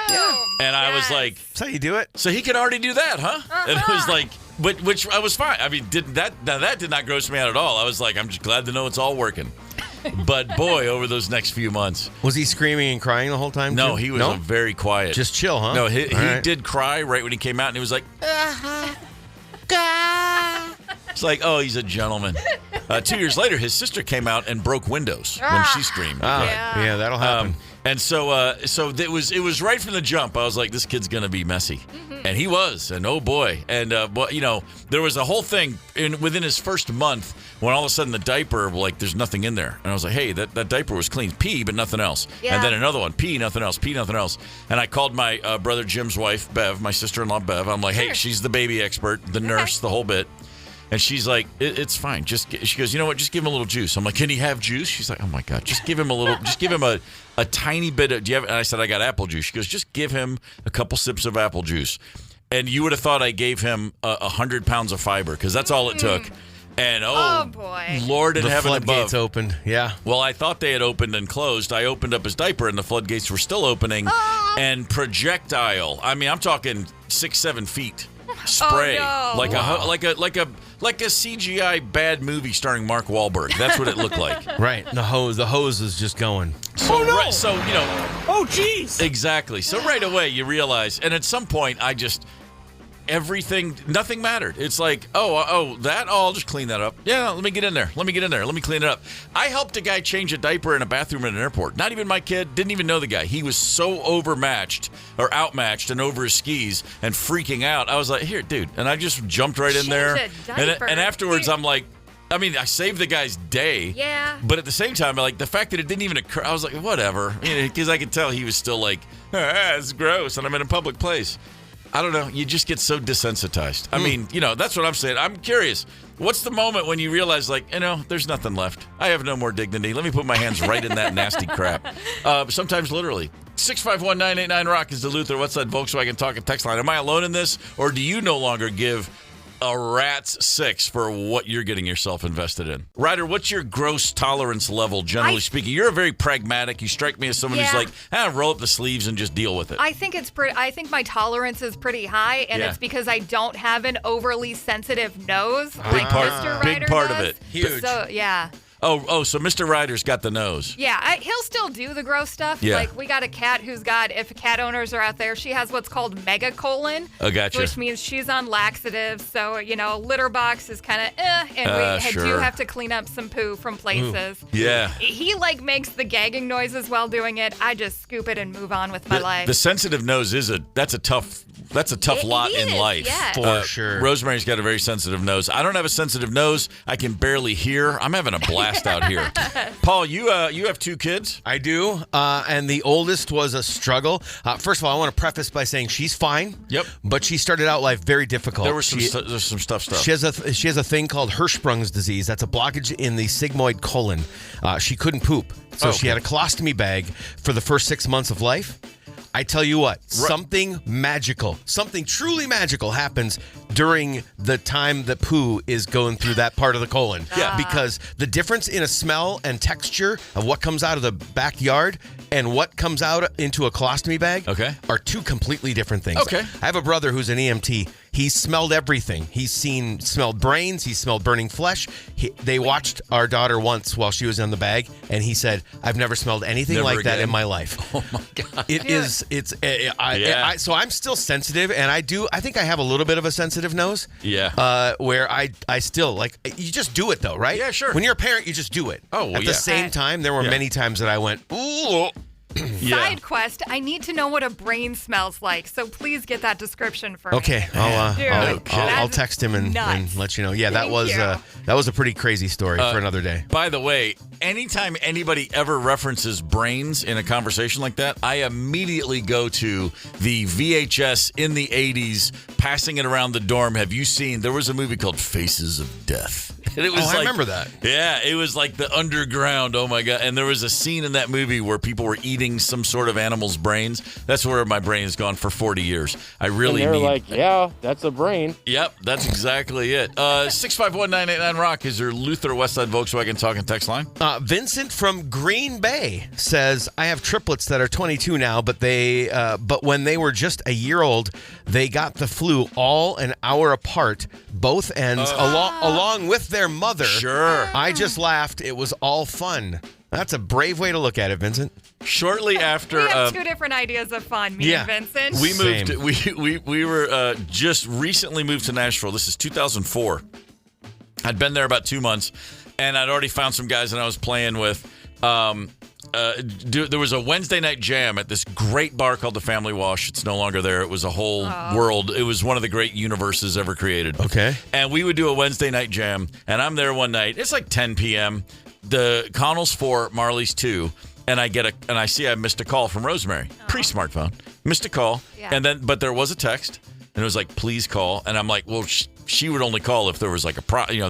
B: And I was like...
C: That's how you do it?
B: So he could already do that, huh? And it was like... Which I was fine. I mean, that did not gross me out at all. I was like, I'm just glad to know it's all working. But boy, over those next few months,
C: was he screaming and crying the whole time?
B: No,
C: too?
B: he was very quiet.
C: Just chill, huh?
B: No, he did cry right when he came out, and he was like, it's like, oh, he's a gentleman. 2 years later, his sister came out and broke windows when she screamed.
C: Yeah, that'll happen.
B: And so it was right from the jump. I was like, this kid's gonna be messy, and he was. And oh boy, and there was a whole thing within his first month when all of a sudden the diaper, like, there's nothing in there, and I was like, hey, that diaper was clean, pee but nothing else. And then another one, pee nothing else, and I called my brother Jim's wife, Bev, my sister-in-law Bev. I'm like, hey, she's the baby expert, the nurse, the whole bit. And she's like, it's fine. She goes, you know what? Just give him a little juice. I'm like, can he have juice? She's like, oh my God, just give him a tiny bit of, do you have, and I said, I got apple juice. She goes, just give him a couple sips of apple juice. And you would have thought I gave him 100 pounds of fiber, because that's all it took. And oh
E: boy,
B: Lord in heaven above.
C: The floodgates opened, yeah.
B: Well, I thought they had opened and closed. I opened up his diaper, and the floodgates were still opening. And projectile, I mean, I'm talking 6-7 feet. Spray like a CGI bad movie starring Mark Wahlberg. That's what it looked like.
C: Right. The hose is just going.
B: So
L: oh jeez.
B: Exactly. So right away you realize, and at some point nothing mattered. It's like, I'll just clean that up. Yeah, let me get in there. Let me clean it up. I helped a guy change a diaper in a bathroom at an airport. Not even my kid, didn't even know the guy. He was so outmatched and over his skis and freaking out. I was like, here, dude. And I just jumped right in there. And afterwards, I'm like, I mean, I saved the guy's day.
E: Yeah.
B: But at the same time, like, the fact that it didn't even occur, I was like, whatever. Because I could tell he was still like, it's gross, and I'm in a public place. I don't know. You just get so desensitized. I mean, that's what I'm saying. I'm curious. What's the moment when you realize, like, there's nothing left. I have no more dignity. Let me put my hands right in that nasty crap. Sometimes literally. 651-989-ROCK is the Luther. What's that Volkswagen Talk and Text line? Am I alone in this, or do you no longer give a rat's six for what you're getting yourself invested in? Ryder, what's your gross tolerance level, generally speaking? You're very pragmatic. You strike me as someone who's like, roll up the sleeves and just deal with it.
E: I think I think my tolerance is pretty high, and it's because I don't have an overly sensitive nose. Mr. Ryder
B: big part
E: does.
B: of it.
C: Huge.
E: So, yeah.
B: Oh, so Mr. Ryder's got the nose.
E: Yeah, he'll still do the gross stuff.
B: Yeah.
E: Like, we got a cat if cat owners are out there, she has what's called megacolon.
B: Oh, gotcha.
E: Which means she's on laxatives. So, litter box is kind of and we do have to clean up some poo from places.
B: Ooh. Yeah.
E: He, makes the gagging noises while doing it. I just scoop it and move on with my life.
B: The sensitive nose that's a tough lot in life.
E: Yes.
C: For sure.
B: Rosemary's got a very sensitive nose. I don't have a sensitive nose. I can barely hear. I'm having a blast out here. Paul, you have 2 kids?
C: I do, and the oldest was a struggle. First of all, I want to preface by saying she's fine.
B: Yep.
C: But she started out life very difficult.
B: There was some stuff.
C: She has a thing called Hirschsprung's disease. That's a blockage in the sigmoid colon. She couldn't poop, so she had a colostomy bag for the first 6 months of life. I tell you what, something truly magical happens during the time that poo is going through that part of the colon.
B: Yeah.
C: Because the difference in a smell and texture of what comes out of the backyard and what comes out into a colostomy bag are 2 completely different things.
B: Okay.
C: I have a brother who's an EMT. He smelled everything. He's smelled brains. He smelled burning flesh. They watched our daughter once while she was in the bag, and he said, "I've never smelled anything like that in my life."
B: Oh my God!
C: So I'm still sensitive, and I think I have a little bit of a sensitive nose.
B: Yeah.
C: Where I still like. You just do it though, right?
B: Yeah, sure.
C: When you're a parent, you just do it.
B: Oh, well,
C: At the same time, there were many times that I went, ooh.
E: Side quest, I need to know what a brain smells like, so please get that description for me.
C: Okay, I'll text him and let you know. Yeah, that was a pretty crazy story for another day.
B: By the way, anytime anybody ever references brains in a conversation like that, I immediately go to the VHS in the 80s, passing it around the dorm. Have you seen, there was a movie called Faces of Death. And it was
C: I remember that.
B: Yeah, it was like the underground. Oh my God. And there was a scene in that movie where people were eating some sort of animal's brains. That's where my brain has gone for 40 years. I really
M: and
B: need.
M: Like, yeah, that's a brain.
B: Yep, that's exactly it. 651-989-ROCK is your Luther Westside Volkswagen talk and text line.
C: Vincent from Green Bay says, I have triplets that are 22 now, but when they were just a year old, they got the flu all an hour apart, both ends, along with their mother.
B: Sure.
C: I just laughed. It was all fun. That's a brave way to look at it, Vincent.
B: Shortly after,
E: we have two different ideas of fun. Me and Vincent.
B: We moved. We were just recently moved to Nashville. This is 2004. I'd been there about 2 months, and I'd already found some guys that I was playing with. There was a Wednesday night jam at this great bar called the Family Wash. It's no longer there. It was a whole world. It was one of the great universes ever created.
C: Okay.
B: And we would do a Wednesday night jam, and I'm there one night. It's like 10 p.m. The Connell's 4, Marley's 2, and I see I missed a call from Rosemary. Pre-smartphone. Missed a call. Yeah. But there was a text, and it was like, please call. And I'm like, well, she would only call if there was like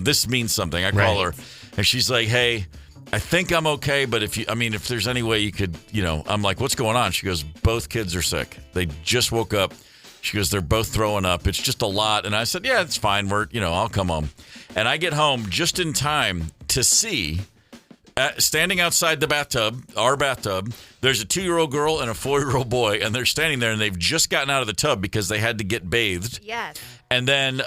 B: this means something. I call her, and she's like, hey, I think I'm okay, but if there's any way you could, I'm like, what's going on? She goes, both kids are sick. They just woke up. She goes, they're both throwing up. It's just a lot. And I said, yeah, it's fine. I'll come home. And I get home just in time to see, standing outside the bathtub, our bathtub, there's a 2-year-old girl and a 4-year-old boy, and they're standing there, and they've just gotten out of the tub because they had to get bathed.
E: Yes.
B: And then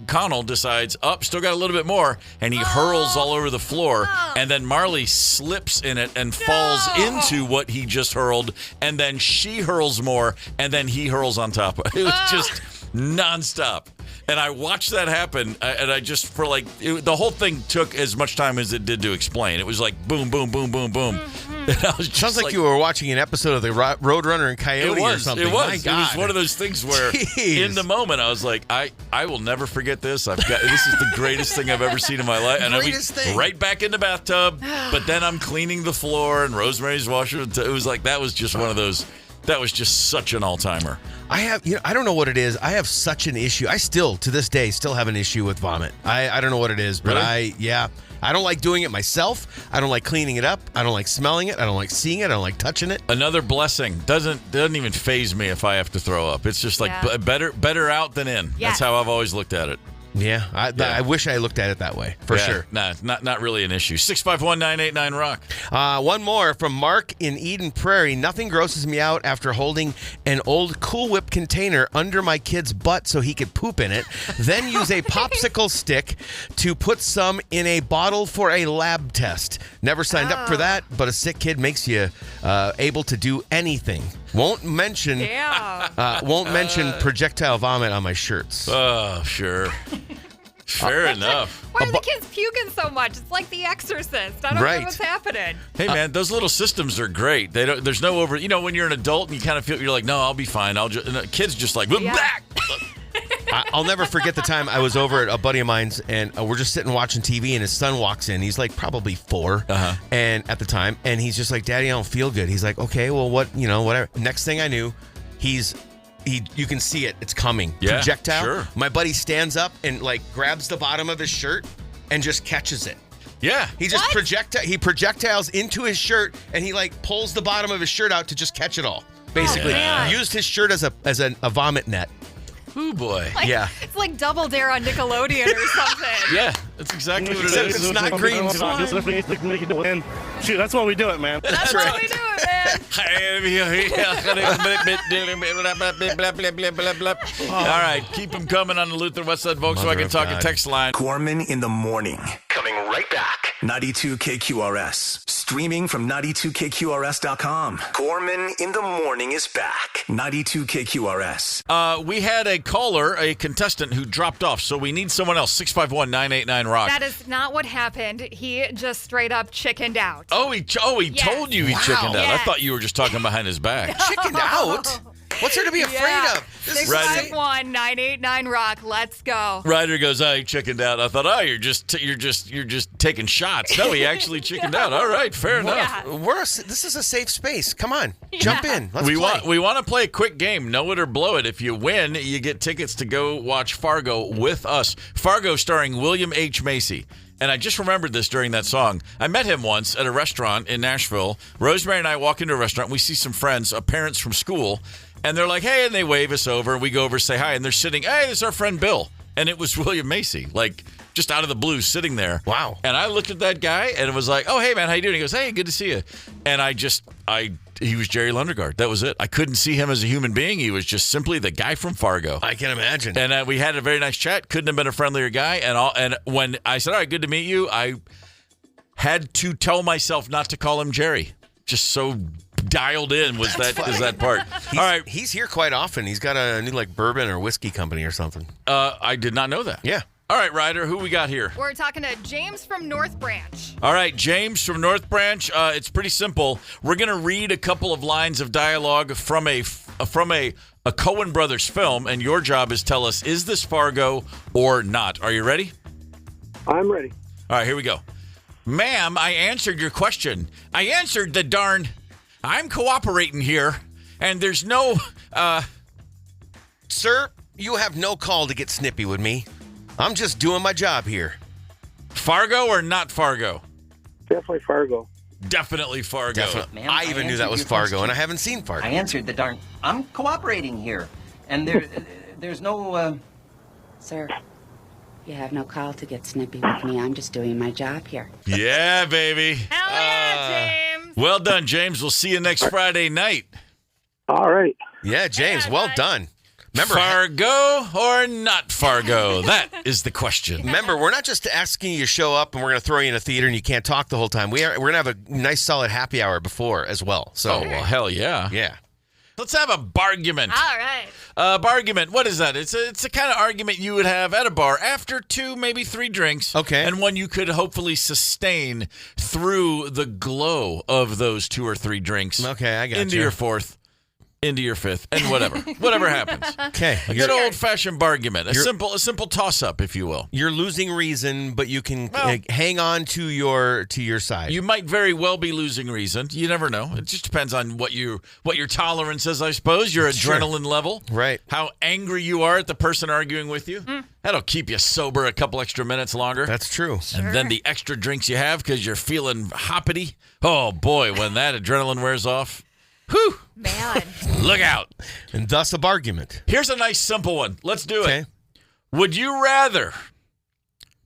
B: Connell decides, still got a little bit more, and he hurls all over the floor. And then Marley slips in it and falls into what he just hurled. And then she hurls more, and then he hurls on top of it. It was just nonstop. And I watched that happen, and I just, the whole thing took as much time as it did to explain. It was like boom, boom, boom, boom, boom. And I was just
C: sounds like you were watching an episode of the Roadrunner and Coyote or something.
B: It was.
C: My God.
B: It was one of those things where, in the moment, I was like, I will never forget this. This is the greatest thing I've ever seen in my life. And I mean, right back in the bathtub, but then I'm cleaning the floor, and Rosemary's washing. It was like, that was just one of those. That was just such an all-timer.
C: I don't know what it is. I have such an issue. I still, to this day, have an issue with vomit. I don't know what it is, but
B: really?
C: I don't like doing it myself. I don't like cleaning it up. I don't like smelling it. I don't like seeing it. I don't like touching it.
B: Another blessing. Doesn't even faze me if I have to throw up. It's just like better out than in.
E: Yes.
B: That's how I've always looked at it.
C: Yeah, I wish I looked at it that way, for sure.
B: Nah, not really an issue. 651-989-ROCK.
C: One more from Mark in Eden Prairie. Nothing grosses me out after holding an old Cool Whip container under my kid's butt so he could poop in it, then use a popsicle stick to put some in a bottle for a lab test. Never signed up for that, but a sick kid makes you able to do anything. Won't mention projectile vomit on my shirts.
B: Oh, sure. Fair enough.
E: Why are the kids puking so much? It's like The Exorcist. I don't know what's happening.
B: Hey, man, those little systems are great. There's no over. When you're an adult and you kind of feel, you're like, no, I'll be fine. Kids just like, back.
C: I'll never forget the time I was over at a buddy of mine's, and we're just sitting watching TV, and his son walks in. He's like probably 4, and at the time, and he's just like, Daddy, I don't feel good. He's like, okay, well, whatever. Next thing I knew, you can see it. It's coming.
B: Yeah,
C: projectile.
B: Sure.
C: My buddy stands up and grabs the bottom of his shirt and just catches it.
B: Yeah.
C: He just projectiles into his shirt, and he pulls the bottom of his shirt out to just catch it all. Basically, used his shirt as a vomit net.
B: Ooh, boy.
C: Yeah.
E: It's like Double Dare on Nickelodeon or something.
B: Yeah. That's exactly what it
C: Except
B: is.
C: it's not green slime.
M: Shoot, that's why we do it, man.
E: That's
C: right.
E: what we do it, man.
B: All right, keep them coming on the Luther Westside Volkswagen Talking Text line.
A: Gorman in the morning. Coming right back. 92 KQRS. Streaming from 92KQRS.com. Gorman in the morning is back. 92 KQRS.
B: We had a caller, a contestant who dropped off, so we need someone else. 651-989-ROCK.
E: That is not what happened. He just straight up chickened out.
B: Oh, he told you he chickened out. I thought you were just talking behind his back.
C: Chickened out? What's there to be afraid of?
E: 651-989-ROCK. Let's go.
B: Ryder goes, he chickened out. I thought, you're just taking shots. No, he actually chickened out. All right, fair enough.
C: This is a safe space. Come on, jump in. Let's play.
B: We want to play a quick game. Know it or blow it. If you win, you get tickets to go watch Fargo with us. Fargo starring William H. Macy. And I just remembered this during that song. I met him once at a restaurant in Nashville. Rosemary and I walk into a restaurant. We see some friends, parents from school. And they're like, hey, and they wave us over. And we go over, say hi. And they're sitting, hey, this is our friend Bill. And it was William Macy, like just out of the blue sitting there.
C: Wow.
B: And I looked at that guy and it was like, oh, hey, man, how you doing? He goes, hey, good to see you. And he was Jerry Lundegaard. That was it. I couldn't see him as a human being. He was just simply the guy from Fargo.
C: I can imagine.
B: And we had a very nice chat. Couldn't have been a friendlier guy. And when I said, all right, good to meet you, I had to tell myself not to call him Jerry. Just so dialed in is that part. All right.
C: He's here quite often. He's got a new bourbon or whiskey company or something.
B: I did not know that.
C: Yeah.
B: All right, Ryder, who we got here?
E: We're talking to James from North Branch.
B: All right, James from North Branch. It's pretty simple. We're going to read a couple of lines of dialogue from a Coen Brothers film, and your job is tell us, is this Fargo or not? Are you ready?
N: I'm ready.
B: All right, here we go. Ma'am, I answered your question. I answered the darn... I'm cooperating here, and there's no...
C: Sir, you have no call to get snippy with me. I'm just doing my job here.
B: Fargo or not Fargo?
N: Definitely Fargo.
B: Definitely Fargo.
C: Definitely. I even knew that was Fargo, and I haven't seen Fargo.
O: I answered the darn... I'm cooperating here, and there's no...
P: Sir, you have no call to get snippy with me. I'm just doing my job here.
B: Yeah, baby.
E: Hell yeah, James.
B: Well done, James. We'll see you next Friday night.
N: All right.
C: Yeah, James, well done. Remember,
B: Fargo or not Fargo? That is the question.
C: Remember, we're not just asking you to show up and we're going to throw you in a theater and you can't talk the whole time. We're going to have a nice, solid happy hour before as well. So,
B: well, hell yeah.
C: Yeah.
B: Let's have a bargument.
E: All right.
B: Bargument, what is that? It's a kind of argument you would have at a bar after 2, maybe 3 drinks.
C: Okay.
B: And one you could hopefully sustain through the glow of those 2 or 3 drinks.
C: Okay, I got
B: into
C: you.
B: your 4th, into your 5th, and whatever happens.
C: Okay.
B: A good old-fashioned bargument. A simple toss-up, if you will.
C: You're losing reason, but you can hang on to your side.
B: You might very well be losing reason. You never know. It just depends on what your tolerance is, I suppose. Your adrenaline level.
C: Right.
B: How angry you are at the person arguing with you. That'll keep you sober a couple extra minutes longer.
C: That's true.
B: And then the extra drinks you have because you're feeling hoppity. Oh, boy, when that adrenaline wears off. Whew.
E: Man.
B: Look out.
C: And thus a bargument.
B: Here's a nice simple one. Let's do
C: Okay.
B: it. Would you rather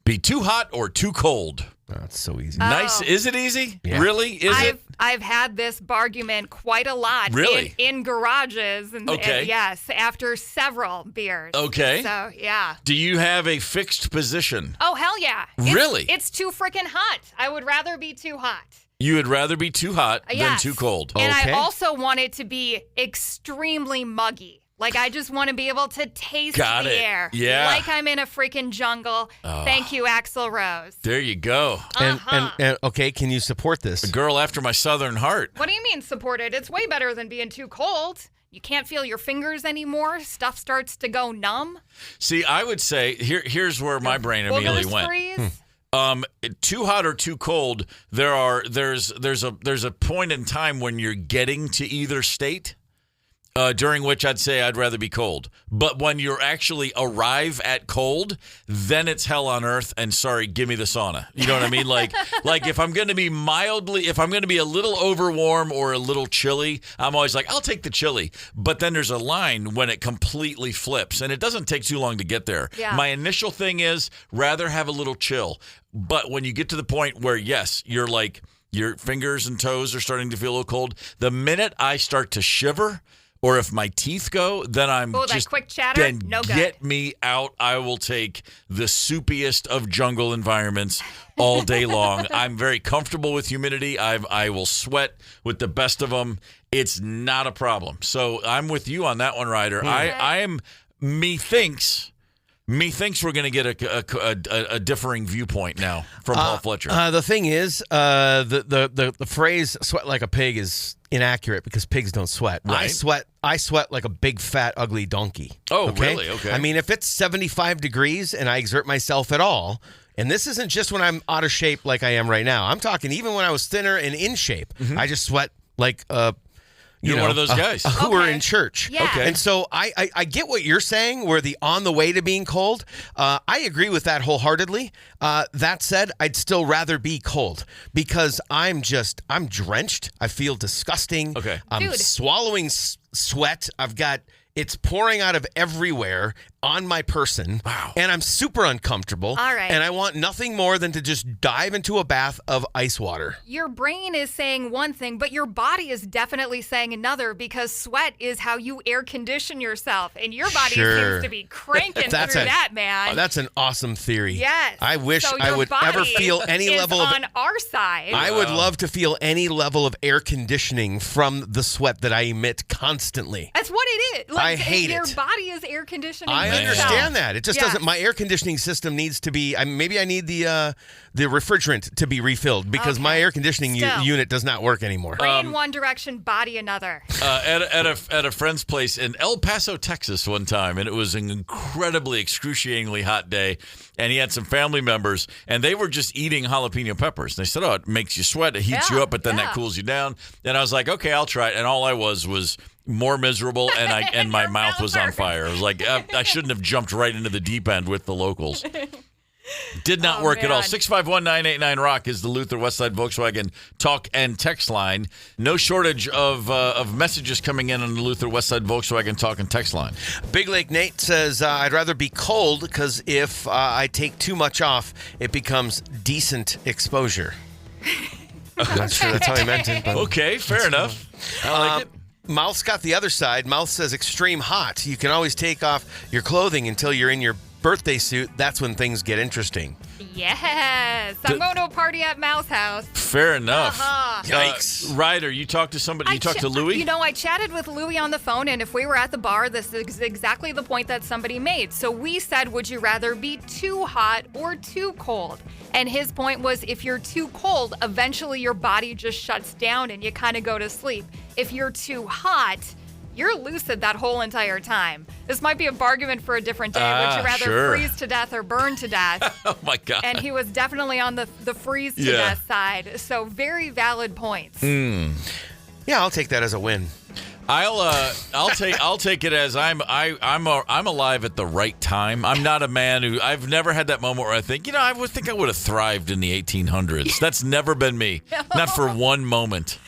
B: be too hot or too cold?
C: That's so easy.
B: Nice. Is it easy?
C: Yeah.
B: Really? Is it?
E: I've had this bargument quite a lot.
B: Really?
E: In garages. And
B: Okay.
E: yes, after several beers.
B: Okay.
E: So, yeah.
B: Do you have a fixed position?
E: Oh, hell yeah.
B: Really?
E: It's too freaking hot. I would rather be too hot.
B: You would rather be too hot than
E: Yes.
B: too cold.
E: And
C: Okay.
E: I also want it to be extremely muggy. Like, I just want to be able to taste
B: Got
E: the
B: it.
E: air.
B: Yeah.
E: Like I'm in a freaking jungle. Thank you, Axl Rose.
B: There you go.
C: And okay, can you support this?
B: A girl after my southern heart.
E: What do you mean support it? It's way better than being too cold. You can't feel your fingers anymore. Stuff starts to go numb.
B: See, I would say here's where my brain immediately
E: Boogers
B: went.
E: freeze.
B: Too hot or too cold. There's a point in time when you're getting to either state. during which I'd say I'd rather be cold. But when you actually arrive at cold, then it's hell on earth. And sorry, give me the sauna. You know what I mean? Like if I'm going to be if I'm going to be a little overwarm or a little chilly, I'm always like, I'll take the chilly. But then there's a line when it completely flips, and it doesn't take too long to get there.
E: Yeah.
B: My initial thing is rather have a little chill. But when you get to the point where, yes, you're like, your fingers and toes are starting to feel a little cold, the minute I start to shiver, or if my teeth go, then I'm
E: that
B: just,
E: quick chatter?
B: then
E: No good.
B: get me out. I will take the soupiest of jungle environments all day long. I'm very comfortable with humidity. I will sweat with the best of them. It's not a problem. So I'm with you on that one, Ryder. Methinks we're going to get a differing viewpoint now from Paul Fletcher.
C: The thing is, the phrase "sweat like a pig" is inaccurate because pigs don't sweat.
B: Right.
C: I sweat like a big, fat, ugly donkey.
B: Oh,
C: okay?
B: really? Okay.
C: I mean, if it's 75 degrees and I exert myself at all, and this isn't just when I'm out of shape like I am right now. I'm talking even when I was thinner and in shape. I just sweat like
B: You're one of those guys.
C: A hooer in church.
E: Yeah.
B: Okay.
C: And so I get what you're saying, where the on the way to being cold. I agree with that wholeheartedly. That said, I'd still rather be cold because I'm drenched. I feel disgusting.
B: Okay.
C: I'm swallowing sweat. It's pouring out of everywhere on my person.
B: Wow.
C: And I'm super uncomfortable.
E: All right.
C: And I want nothing more than to just dive into a bath of ice water.
E: Your brain is saying one thing, but your body is definitely saying another because sweat is how you air condition yourself. And your body seems to be cranking through that, man.
C: That's an awesome theory.
E: Yes.
C: I wish
E: So
C: I
E: your
C: would ever
E: body
C: feel any
E: is
C: level of
E: on our side.
C: I would love to feel any level of air conditioning from the sweat that I emit constantry.
E: That's what it is.
C: I hate
E: your
C: it.
E: body is air conditioning.
C: I understand that. It just doesn't. My air conditioning system needs to be. Maybe I need the refrigerant to be refilled because my air conditioning unit does not work anymore.
E: Brain one direction, body another.
B: At a friend's place in El Paso, Texas, one time, and it was an incredibly excruciatingly hot day, and he had some family members, and they were just eating jalapeno peppers. And they said, "Oh, it makes you sweat, it heats you up, but then that cools you down." And I was like, "Okay, I'll try it." And all I was more miserable, and my mouth was on fire. I was like, I shouldn't have jumped right into the deep end with the locals. Did not work at all. 651-989-ROCK is the Luther Westside Volkswagen talk and text line. No shortage of messages coming in on the Luther Westside Volkswagen talk and text line.
C: Big Lake Nate says, I'd rather be cold because if I take too much off, it becomes decent exposure. I'm not sure that's how he meant it. But
B: okay, fair enough. I like it.
C: Mouth's got the other side. Mouth says extreme hot. You can always take off your clothing until you're in your birthday suit. That's when things get interesting.
E: Yes. I'm going to a party at Mouth's house.
B: Fair enough.
C: Yikes.
B: Ryder, you talked to somebody. You talked to Louie?
E: I chatted with Louie on the phone, and if we were at the bar, this is exactly the point that somebody made. So we said, would you rather be too hot or too cold? And his point was, if you're too cold, eventually your body just shuts down and you kind of go to sleep. If you're too hot, you're lucid that whole entire time. This might be a bargain for a different day. Would you rather freeze to death or burn to death?
B: Oh, my God.
E: And he was definitely on the freeze to death side. So very valid points.
C: Yeah, I'll take that as a win.
B: I'll take it as I'm alive at the right time. I'm not a man who I've never had that moment where I think, I would have thrived in the 1800s. That's never been me. Not for one moment.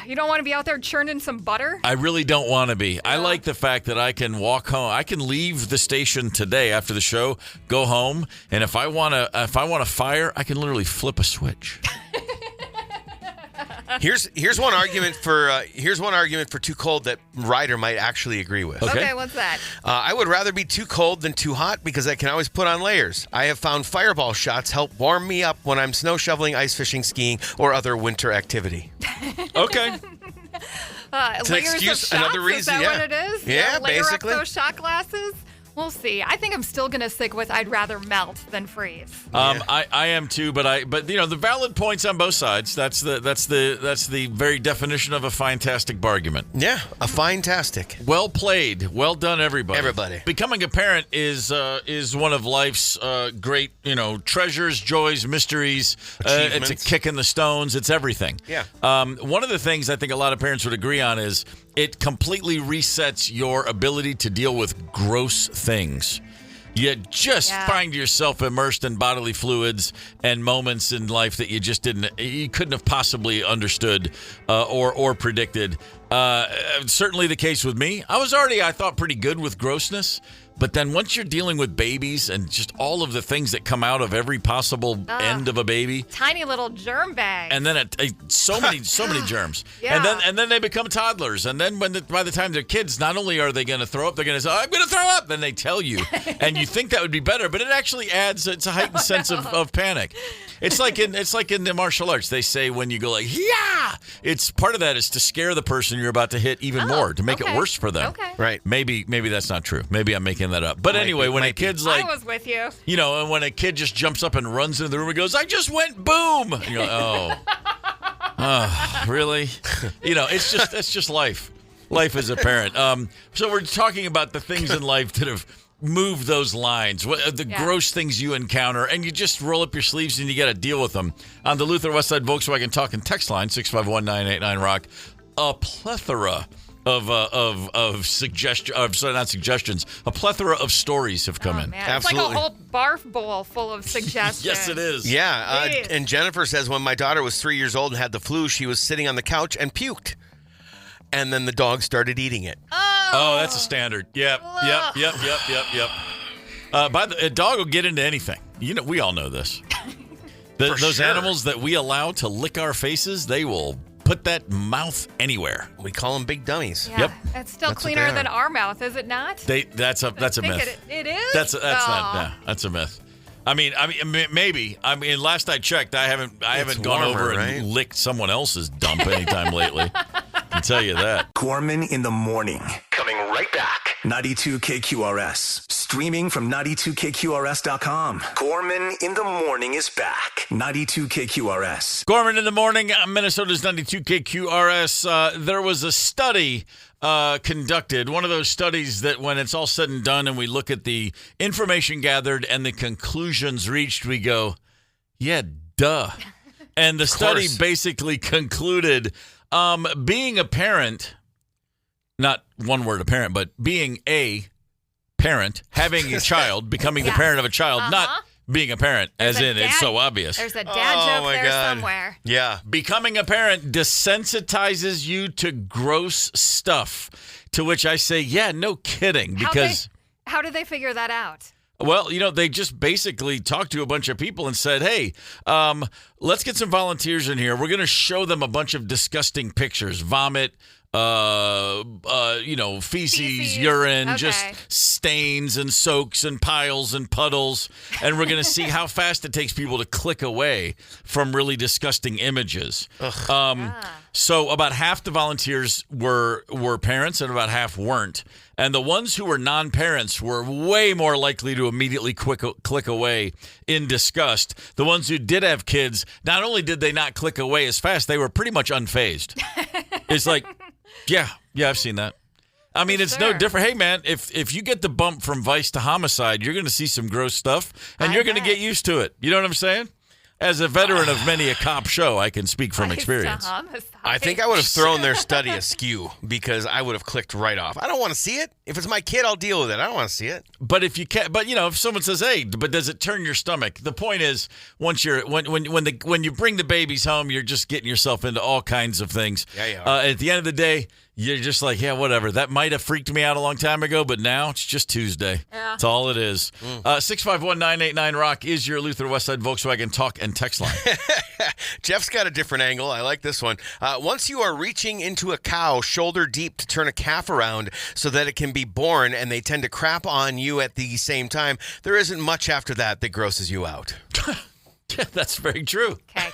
E: You don't want to be out there churning some butter?
B: I really don't want to be. I like the fact that I can walk home. I can leave the station today after the show, go home, and if I want to fire, I can literally flip a switch.
C: Here's one argument for too cold that Ryder might actually agree with.
E: Okay, what's that?
C: I would rather be too cold than too hot because I can always put on layers. I have found fireball shots help warm me up when I'm snow shoveling, ice fishing, skiing, or other winter activity.
B: Okay.
C: It's an excuse, another reason.
E: Is that what it is?
C: Yeah,
E: layer
C: basically.
E: Up those shot glasses. We'll see. I think I'm still gonna stick with I'd rather melt than freeze.
B: I am too, but the valid points on both sides. That's the very definition of a fantastic bargain.
C: Yeah, a fantastic.
B: Well played. Well done, everybody.
C: Everybody.
B: Becoming a parent is one of life's great treasures, joys, mysteries. It's a kick in the stones. It's everything.
C: Yeah.
B: One of the things I think a lot of parents would agree on is it completely resets your ability to deal with gross things. You just find yourself immersed in bodily fluids and moments in life that you couldn't have possibly understood or predicted. Certainly the case with me. I was already, I thought, pretty good with grossness. But then once you're dealing with babies and just all of the things that come out of every possible end of a baby.
E: Tiny little germ bag.
B: And then so many germs.
E: Yeah.
B: And then they become toddlers. And then by the time they're kids, not only are they going to throw up, they're going to say, I'm going to throw up. Then they tell you. And you think that would be better, but it actually adds, it's a heightened sense of panic. It's like in the martial arts. They say when you go like, yeah, it's part of that is to scare the person you're about to hit even more, to make it worse for them.
E: Okay.
C: Right.
B: Maybe that's not true. Maybe I'm making that up. But anyway, when a kid's like,
E: I was with you.
B: You know, and when a kid just jumps up and runs into the room and goes, I just went boom. And you're like, oh, really? You know, it's just life. Life as a parent. So we're talking about the things in life that have moved those lines, the gross things you encounter, and you just roll up your sleeves and you got to deal with them. On the Luther Westside Volkswagen Talk and Text line, 651-989-ROCK, a plethora of suggestions, not suggestions, a plethora of stories have come in.
E: Man.
C: Absolutely.
E: It's like a whole barf bowl full of suggestions.
B: Yes, it is.
C: Yeah, and Jennifer says when my daughter was 3 years old and had the flu, she was sitting on the couch and puked. And then the dog started eating it.
B: Oh, that's a standard. Yep. A dog will get into anything. You know, we all know this. Those animals that we allow to lick our faces, they will put that mouth anywhere.
C: We call them big dummies.
E: Yeah.
B: Yep.
E: It's still cleaner than our mouth, is it not?
B: That's a myth.
E: It is?
B: That's a myth. I mean, maybe. I mean, last I checked, I haven't gone over and licked someone else's dump anytime lately. I can tell you that.
A: Gorman in the morning. Coming right back. 92 KQRS. Streaming from 92KQRS.com. Gorman in the morning is back. 92 KQRS.
B: Gorman in the morning, Minnesota's 92 KQRS. There was a study conducted, one of those studies that when it's all said and done and we look at the information gathered and the conclusions reached, we go, yeah, duh. And the study basically concluded being a parent, not one word a parent, but being a parent, having a child, becoming the parent of a child, not being a parent, it's so obvious.
E: There's a dad joke there somewhere.
C: Yeah.
B: Becoming a parent desensitizes you to gross stuff, to which I say, yeah, no kidding. Because
E: how did they figure that out?
B: Well, you know, they just basically talked to a bunch of people and said, hey, let's get some volunteers in here. We're going to show them a bunch of disgusting pictures, vomit, feces, urine, just stains and soaks and piles and puddles. And we're going to see how fast it takes people to click away from really disgusting images. So about half the volunteers were parents and about half weren't. And the ones who were non-parents were way more likely to immediately click away in disgust. The ones who did have kids, not only did they not click away as fast, they were pretty much unfazed. It's like, yeah, I've seen that. I mean, it's no different. Hey, man, if you get the bump from vice to homicide, you're going to see some gross stuff, and you're going to get used to it. You know what I'm saying? As a veteran of many a cop show, I can speak from experience.
C: I think I would have thrown their study askew because I would have clicked right off. I don't want to see it. If it's my kid, I'll deal with it. I don't want to see it.
B: But if you can't, if someone says, "Hey, but does it turn your stomach?" The point is, once you're when you bring the babies home, you're just getting yourself into all kinds of things.
C: Yeah, you are.
B: At the end of the day, you're just like, yeah, whatever. That might have freaked me out a long time ago, but now it's just Tuesday. Yeah. That's all it is. 651-989-ROCK is your Luther Westside Volkswagen talk and text line.
C: Jeff's got a different angle. I like this one. Once you are reaching into a cow shoulder deep to turn a calf around so that it can be born and they tend to crap on you at the same time, there isn't much after that grosses you out.
B: Yeah, that's very true.
E: Okay,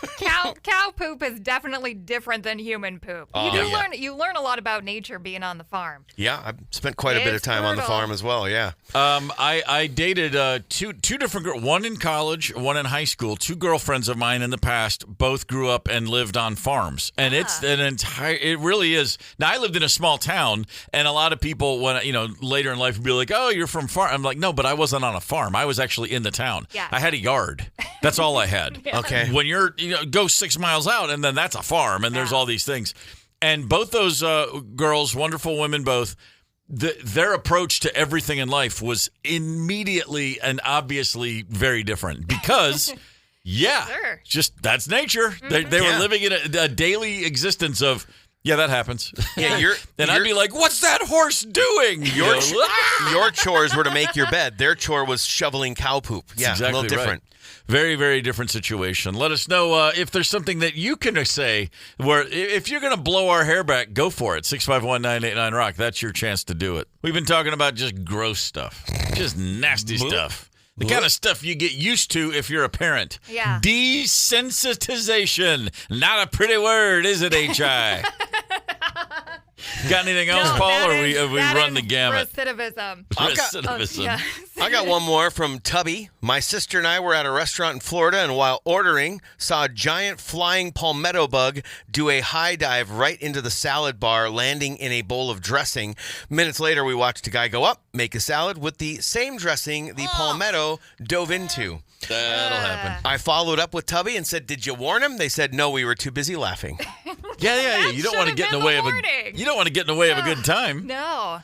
E: cow poop is definitely different than human poop. You learn a lot about nature being on the farm.
C: Yeah, I've spent quite a bit of time on the farm as well. Yeah.
B: I dated two different girls, one in college, one in high school. Two girlfriends of mine in the past both grew up and lived on farms, and it's an entire. It really is. Now I lived in a small town, and a lot of people, when later in life, would be like, "Oh, you're from farm." I'm like, "No, but I wasn't on a farm. I was actually in the town.
E: Yeah.
B: I had a yard. That's all I had."
C: Okay.
B: When you're go 6 miles out, and then that's a farm, and there's all these things. And both those girls, wonderful women both, their approach to everything in life was immediately and obviously very different because,
E: Sure.
B: just that's nature. They were living in a daily existence of, that happens.
C: Yeah,
B: I'd be like, what's that horse doing?
C: Your chores were to make your bed. Their chore was shoveling cow poop. Yeah,
B: exactly
C: a little different.
B: Right. Very, very different situation. Let us know if there's something that you can say where if you're going to blow our hair back, go for it. 651-989-ROCK. That's your chance to do it. We've been talking about just gross stuff, just nasty stuff. The kind of stuff you get used to if you're a parent.
E: Yeah.
B: Desensitization. Not a pretty word, is it, H.I.? Got anything else, Paul, or we run the gamut?
E: Recidivism.
B: Recidivism.
C: I got one more from Tubby. My sister and I were at a restaurant in Florida, and while ordering, saw a giant flying palmetto bug do a high dive right into the salad bar, landing in a bowl of dressing. Minutes later, we watched a guy go up, make a salad with the same dressing the palmetto dove into.
B: That'll happen.
C: I followed up with Tubby and said, "Did you warn him?" They said, "No, we were too busy laughing."
B: Yeah. You don't want to get in the way of a good time.
E: No,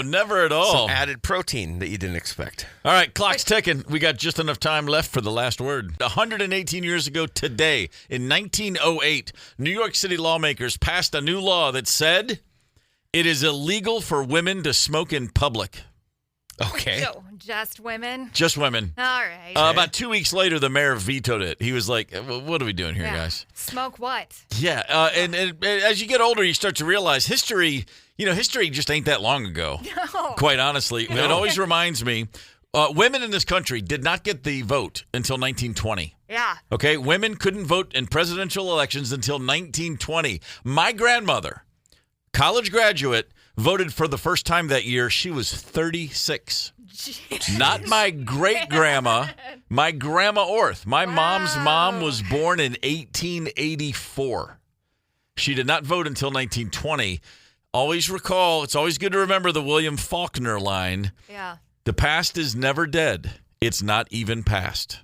B: never at all.
C: Some added protein that you didn't expect.
B: All right, clock's ticking. We got just enough time left for the last word. 118 years ago today, in 1908, New York City lawmakers passed a new law that said it is illegal for women to smoke in public.
C: Okay.
E: So, just women?
B: Just women.
E: All right.
B: About 2 weeks later, the mayor vetoed it. He was like, what are we doing here, guys?
E: Smoke what?
B: Yeah. And as you get older, you start to realize history just ain't that long ago.
E: No.
B: Quite honestly. No. It always reminds me, women in this country did not get the vote until 1920.
E: Yeah.
B: Okay? Women couldn't vote in presidential elections until 1920. My grandmother, college graduate, voted for the first time that year. She was 36. Jeez. Not my great-grandma, my grandma Orth. My mom's mom was born in 1884. She did not vote until 1920. Always recall, it's always good to remember the William Faulkner line.
E: Yeah.
B: The past is never dead. It's not even past.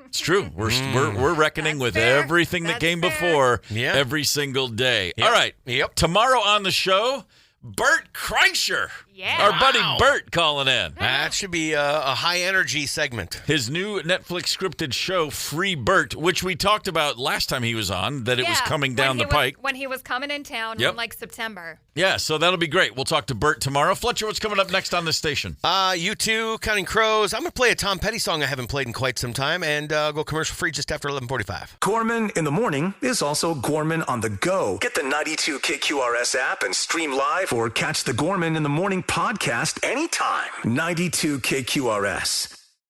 B: It's true. We're reckoning with everything that came before every single day.
C: Yep.
B: All right.
C: Yep.
B: Tomorrow on the show, Bert Kreischer.
E: Yeah.
B: Our buddy Bert calling in.
C: That should be a high-energy segment.
B: His new Netflix scripted show, Free Bert, which we talked about last time he was on, that it was coming down the pike.
E: When he was coming in town in September.
B: Yeah, so that'll be great. We'll talk to Bert tomorrow. Fletcher, what's coming up next on this station?
C: U2, Counting Crows. I'm going to play a Tom Petty song I haven't played in quite some time, and go commercial-free just after 11:45.
A: Gorman in the Morning is also Gorman on the Go. Get the 92 KQRS app and stream live or catch the Gorman in the Morning podcast anytime. 92 KQRS.